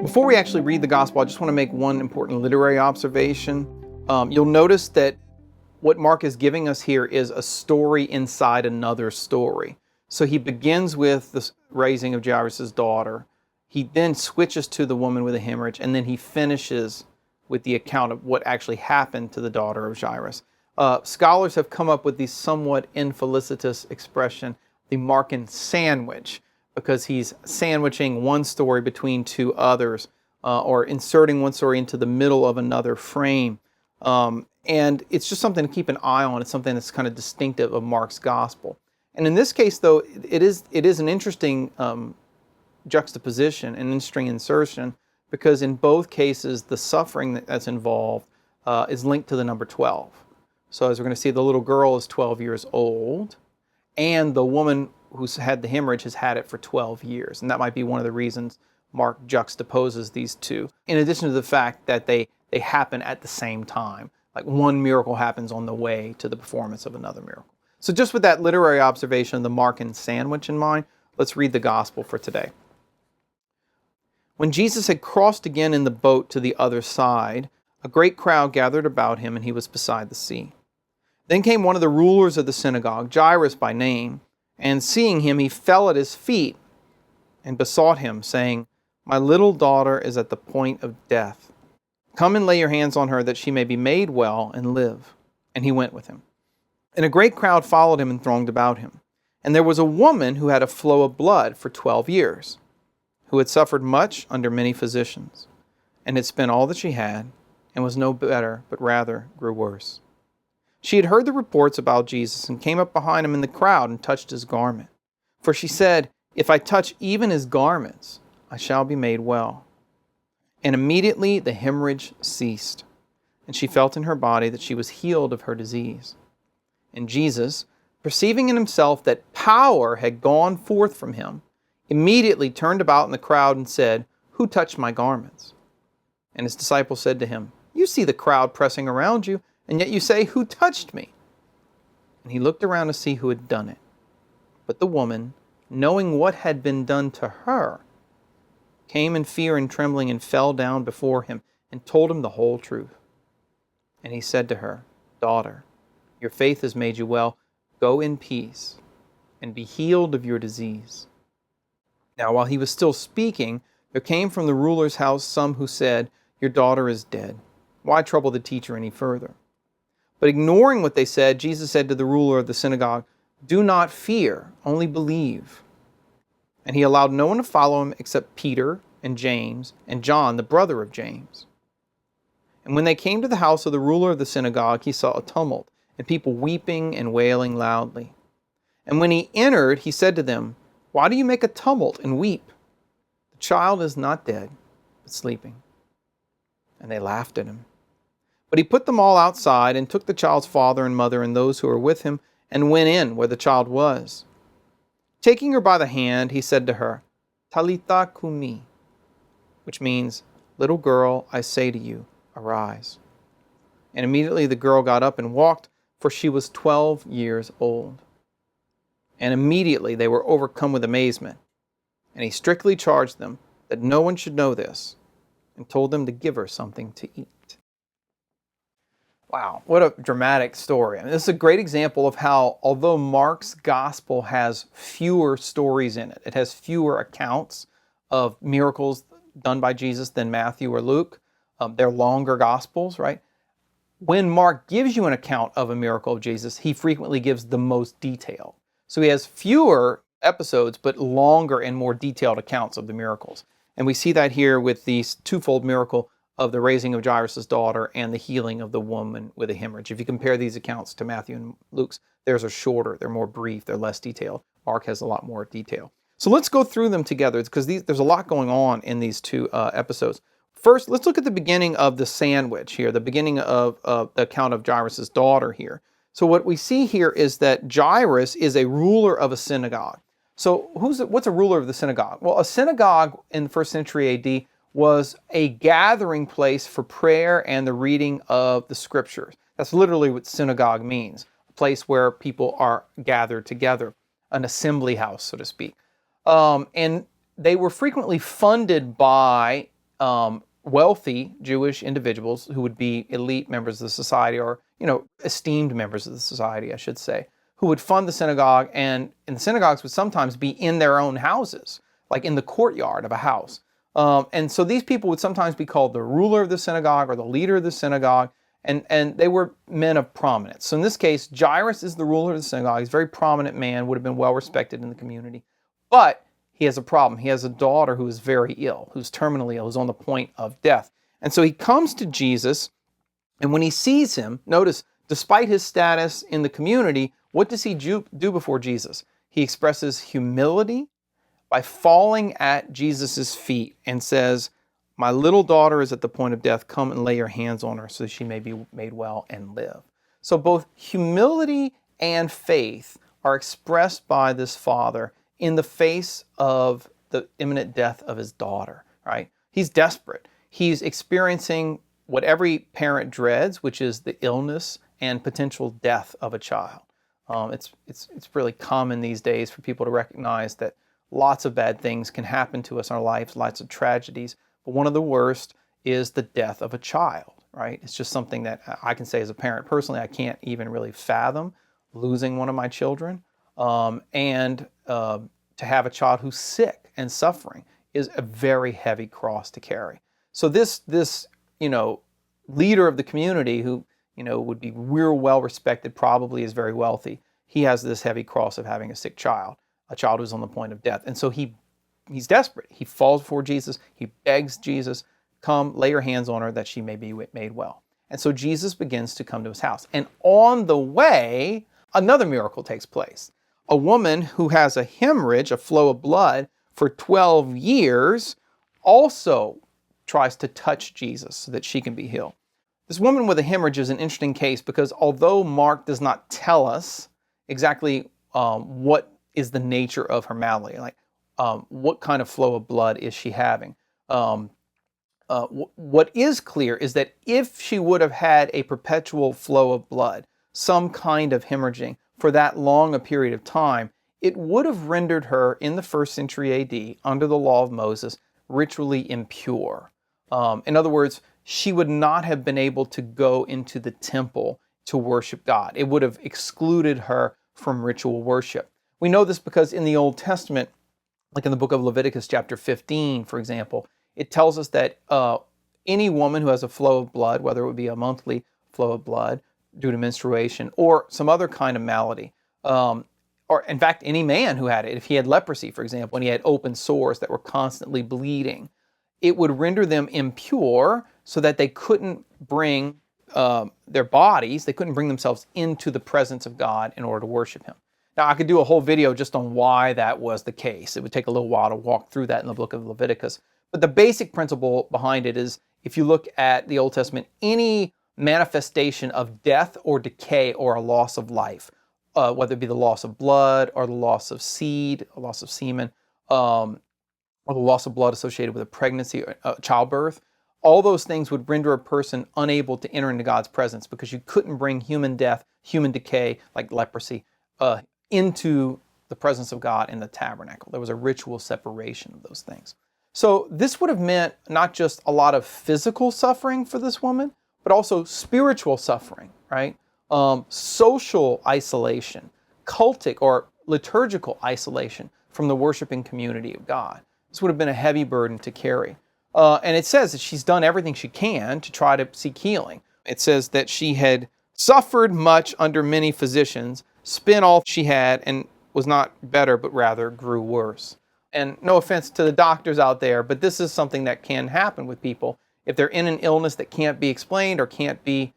Before we actually read the gospel, I just want to make one important literary observation. You'll notice that what Mark is giving us here is a story inside another story. So he begins with the raising of Jairus' daughter. He then switches to the woman with a hemorrhage, and then he finishes with the account of what actually happened to the daughter of Jairus. Scholars have come up with the somewhat infelicitous expression, the Markan sandwich, because he's sandwiching one story between two others, or inserting one story into the middle of another frame. And it's just something to keep an eye on. It's something that's kind of distinctive of Mark's gospel. And in this case, though, it is an interesting juxtaposition, an interesting insertion, because in both cases, the suffering that's involved is linked to the number 12. So as we're going to see, the little girl is 12 years old, and the woman who's had the hemorrhage has had it for 12 years. And that might be one of the reasons Mark juxtaposes these two, in addition to the fact that they happen at the same time. Like one miracle happens on the way to the performance of another miracle. So just with that literary observation of the Markan sandwich in mind, let's read the gospel for today. When Jesus had crossed again in the boat to the other side, a great crowd gathered about him, and he was beside the sea. Then came one of the rulers of the synagogue, Jairus by name, and seeing him, he fell at his feet and besought him, saying, "My little daughter is at the point of death. Come and lay your hands on her, that she may be made well and live." And he went with him. And a great crowd followed him and thronged about him. And there was a woman who had a flow of blood for 12 years, who had suffered much under many physicians, and had spent all that she had, and was no better, but rather grew worse. She had heard the reports about Jesus, and came up behind him in the crowd and touched his garment. For she said, "If I touch even his garments, I shall be made well." And immediately the hemorrhage ceased, and she felt in her body that she was healed of her disease. And Jesus, perceiving in himself that power had gone forth from him, immediately turned about in the crowd and said, "Who touched my garments?" And his disciples said to him, "You see the crowd pressing around you, and yet you say, 'Who touched me?'" And he looked around to see who had done it. But the woman, knowing what had been done to her, came in fear and trembling and fell down before him and told him the whole truth. And he said to her, "Daughter, your faith has made you well. Go in peace and be healed of your disease." Now while he was still speaking, there came from the ruler's house some who said, "Your daughter is dead. Why trouble the teacher any further?" But ignoring what they said, Jesus said to the ruler of the synagogue, "Do not fear, only believe." And he allowed no one to follow him except Peter and James and John, the brother of James. And when they came to the house of the ruler of the synagogue, he saw a tumult, and people weeping and wailing loudly. And when he entered, he said to them, "Why do you make a tumult and weep? The child is not dead, but sleeping." And they laughed at him. But he put them all outside, and took the child's father and mother and those who were with him, and went in where the child was. Taking her by the hand, he said to her, "Talitha kumi," which means, "Little girl, I say to you, arise." And immediately the girl got up and walked, for she was 12 years old. And immediately they were overcome with amazement. And he strictly charged them that no one should know this, and told them to give her something to eat. Wow, what a dramatic story. I mean, this is a great example of how, although Mark's gospel has fewer stories in it, it has fewer accounts of miracles done by Jesus than Matthew or Luke. They're longer gospels, right? When Mark gives you an account of a miracle of Jesus, he frequently gives the most detail. So he has fewer episodes, but longer and more detailed accounts of the miracles. And we see that here with the twofold miracle of the raising of Jairus' daughter and the healing of the woman with a hemorrhage. If you compare these accounts to Matthew and Luke's, theirs are shorter, they're more brief, they're less detailed. Mark has a lot more detail. So let's go through them together, because there's a lot going on in these two episodes. First, let's look at the beginning of the sandwich here, the beginning of the account of Jairus' daughter here. So what we see here is that Jairus is a ruler of a synagogue. So what's a ruler of the synagogue? Well, a synagogue in the first century AD was a gathering place for prayer and the reading of the scriptures. That's literally what synagogue means, a place where people are gathered together, an assembly house, so to speak. And they were frequently funded by wealthy Jewish individuals who would be elite members of the society, or esteemed members of the society, I should say, who would fund the synagogue, and the synagogues would sometimes be in their own houses, like in the courtyard of a house. And so these people would sometimes be called the ruler of the synagogue or the leader of the synagogue, and they were men of prominence. So in this case, Jairus is the ruler of the synagogue. He's a very prominent man, would have been well respected in the community. But he has a problem. He has a daughter who is very ill, who's terminally ill, who's on the point of death. And so he comes to Jesus, and when he sees him, notice, despite his status in the community, what does he do before Jesus? He expresses humility by falling at Jesus' feet and says, "My little daughter is at the point of death. Come and lay your hands on her so she may be made well and live." So both humility and faith are expressed by this father in the face of the imminent death of his daughter, right? He's desperate. He's experiencing what every parent dreads, which is the illness and potential death of a child. It's really common these days for people to recognize that lots of bad things can happen to us in our lives, lots of tragedies, but one of the worst is the death of a child, right? It's just something that I can say as a parent personally, I can't even really fathom losing one of my children. To have a child who's sick and suffering is a very heavy cross to carry. So this leader of the community who would be real well respected, probably is very wealthy, he has this heavy cross of having a sick child, a child who's on the point of death. And so he's desperate. He falls before Jesus. He begs Jesus, "Come, lay your hands on her that she may be made well." And so Jesus begins to come to his house. And on the way, another miracle takes place. A woman who has a hemorrhage, a flow of blood, for 12 years also tries to touch Jesus so that she can be healed. This woman with a hemorrhage is an interesting case because although Mark does not tell us exactly what is the nature of her malady, like what kind of flow of blood is she having, what is clear is that if she would have had a perpetual flow of blood, some kind of hemorrhaging for that long a period of time, it would have rendered her in the 1st century AD, under the law of Moses, ritually impure. In other words, she would not have been able to go into the temple to worship God. It would have excluded her from ritual worship. We know this because in the Old Testament, like in the book of Leviticus chapter 15, for example, it tells us that any woman who has a flow of blood, whether it would be a monthly flow of blood due to menstruation or some other kind of malady, or in fact, any man who had it, if he had leprosy, for example, and he had open sores that were constantly bleeding, it would render them impure so that they couldn't bring their bodies, they couldn't bring themselves into the presence of God in order to worship him. Now, I could do a whole video just on why that was the case. It would take a little while to walk through that in the book of Leviticus. But the basic principle behind it is, if you look at the Old Testament, any manifestation of death or decay or a loss of life, whether it be the loss of blood or the loss of seed, a loss of semen, or the loss of blood associated with a pregnancy, childbirth, all those things would render a person unable to enter into God's presence because you couldn't bring human death, human decay, like leprosy, into the presence of God in the tabernacle. There was a ritual separation of those things. So this would have meant not just a lot of physical suffering for this woman, but also spiritual suffering, right? Social isolation, cultic or liturgical isolation from the worshiping community of God. This would have been a heavy burden to carry. And it says that she's done everything she can to try to seek healing. It says that she had suffered much under many physicians, spent all she had, and was not better, but rather grew worse. And no offense to the doctors out there, but this is something that can happen with people. If they're in an illness that can't be explained or can't be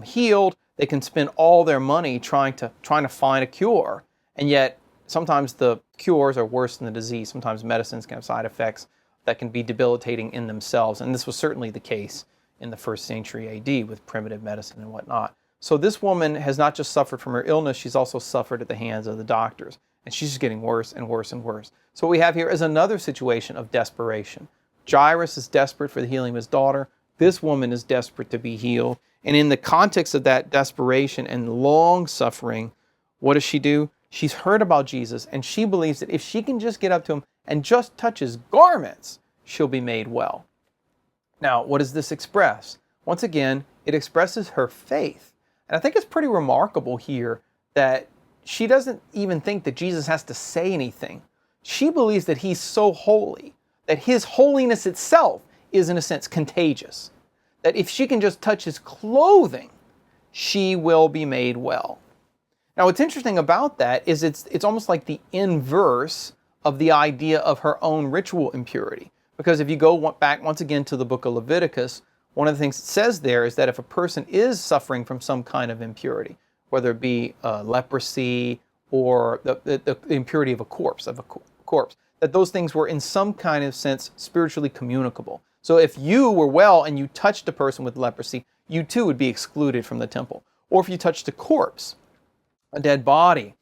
healed, they can spend all their money trying to find a cure. And yet, sometimes the cures are worse than the disease. Sometimes medicines can have side effects that can be debilitating in themselves. And this was certainly the case in the 1st century AD with primitive medicine and whatnot. So this woman has not just suffered from her illness, she's also suffered at the hands of the doctors. And she's just getting worse and worse and worse. So what we have here is another situation of desperation. Jairus is desperate for the healing of his daughter. This woman is desperate to be healed. And in the context of that desperation and long suffering, what does she do? She's heard about Jesus, and she believes that if she can just get up to him and just touch his garments, she'll be made well. Now, what does this express? Once again, it expresses her faith. And I think it's pretty remarkable here that she doesn't even think that Jesus has to say anything. She believes that he's so holy, that his holiness itself is, in a sense, contagious. That if she can just touch his clothing, she will be made well. Now, what's interesting about that is it's almost like the inverse of the idea of her own ritual impurity. Because if you go back once again to the book of Leviticus, one of the things it says there is that if a person is suffering from some kind of impurity, whether it be leprosy or the impurity of a corpse, that those things were in some kind of sense spiritually communicable. So if you were well and you touched a person with leprosy, you too would be excluded from the temple. Or if you touched a corpse, a dead body,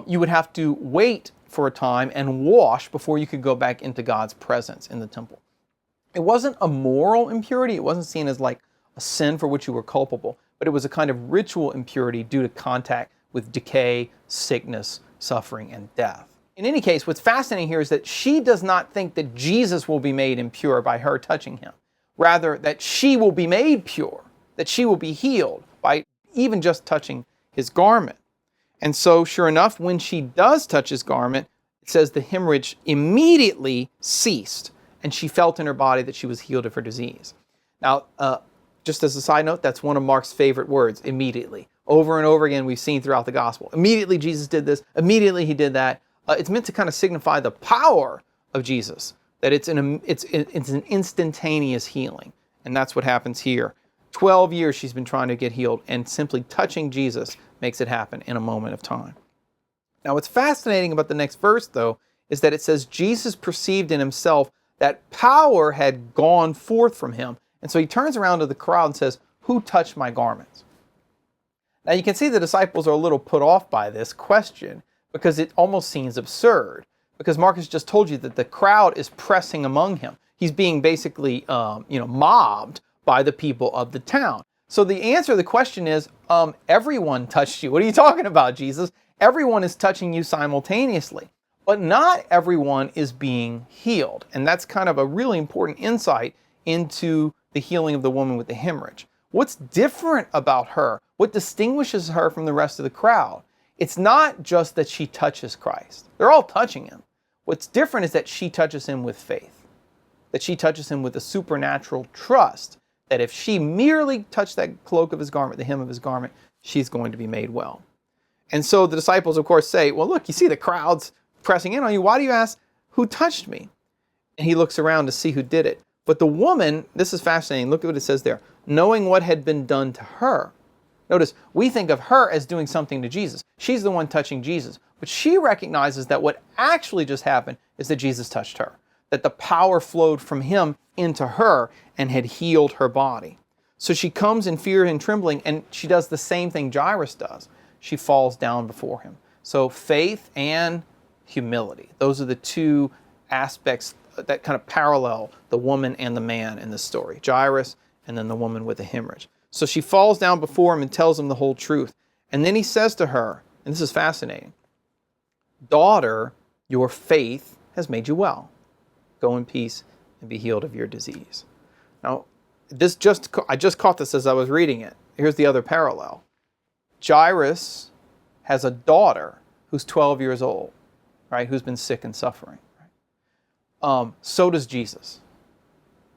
you would have to wait for a time and wash before you could go back into God's presence in the temple. It wasn't a moral impurity. It wasn't seen as like a sin for which you were culpable, but it was a kind of ritual impurity due to contact with decay, sickness, suffering, and death. In any case, what's fascinating here is that she does not think that Jesus will be made impure by her touching him. Rather, that she will be made pure, that she will be healed by even just touching his garment. And so, sure enough, when she does touch his garment, it says the hemorrhage immediately ceased, and she felt in her body that she was healed of her disease. Now, just as a side note, that's one of Mark's favorite words, immediately. Over and over again, we've seen throughout the gospel. Immediately Jesus did this, immediately he did that. It's meant to kind of signify the power of Jesus, that it's an instantaneous healing. And that's what happens here. 12 years she's been trying to get healed, and simply touching Jesus makes it happen in a moment of time. Now, what's fascinating about the next verse, though, is that it says Jesus perceived in himself that power had gone forth from him. And so he turns around to the crowd and says, "Who touched my garments?" Now, you can see the disciples are a little put off by this question because it almost seems absurd. Because Marcus just told you that the crowd is pressing among him. He's being basically, mobbed by the people of the town. So the answer to the question is, everyone touched you. What are you talking about, Jesus? Everyone is touching you simultaneously. But not everyone is being healed. And that's kind of a really important insight into the healing of the woman with the hemorrhage. What's different about her? What distinguishes her from the rest of the crowd? It's not just that she touches Christ. They're all touching him. What's different is that she touches him with faith. That she touches him with a supernatural trust that if she merely touched that cloak of his garment, the hem of his garment, she's going to be made well. And so the disciples, of course, say, well, look, you see the crowds pressing in on you. Why do you ask, who touched me? And he looks around to see who did it. But the woman, this is fascinating. Look at what it says there. Knowing what had been done to her. Notice, we think of her as doing something to Jesus. She's the one touching Jesus. But she recognizes that what actually just happened is that Jesus touched her. That the power flowed from him into her and had healed her body. So she comes in fear and trembling, and she does the same thing Jairus does. She falls down before him. So faith and humility. Those are the two aspects that kind of parallel the woman and the man in this story. Jairus and then the woman with the hemorrhage. So she falls down before him and tells him the whole truth. And then he says to her, and this is fascinating, "Daughter, your faith has made you well. Go in peace and be healed of your disease." Now, I just caught this as I was reading it. Here's the other parallel. Jairus has a daughter who's 12 years old, right, who's been sick and suffering. Right? So does Jesus,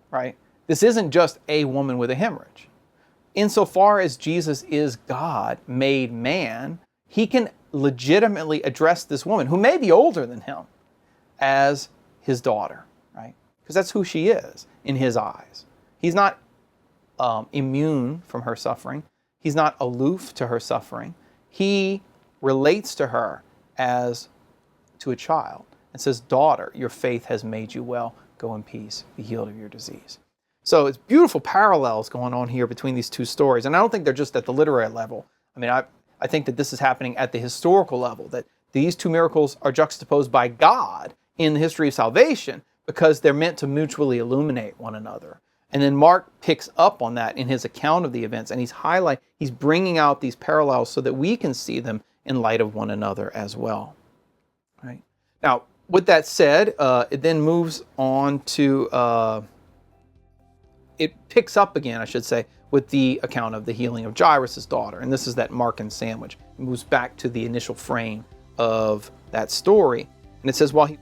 right? This isn't just a woman with a hemorrhage. Insofar as Jesus is God made man, he can legitimately address this woman, who may be older than him, as his daughter, right? Because that's who she is in his eyes. He's not immune from her suffering. He's not aloof to her suffering. He relates to her as to a child and says, "Daughter, your faith has made you well. Go in peace, be healed of your disease." So it's beautiful parallels going on here between these two stories. And I don't think they're just at the literary level. I mean, I think that this is happening at the historical level, that these two miracles are juxtaposed by God in the history of salvation because they're meant to mutually illuminate one another. And then Mark picks up on that in his account of the events, and he's bringing out these parallels so that we can see them in light of one another as well. Right? Now, with that said, it then moves on to it picks up again, I should say, with the account of the healing of Jairus' daughter. And this is that Markan sandwich. It moves back to the initial frame of that story. And it says, while he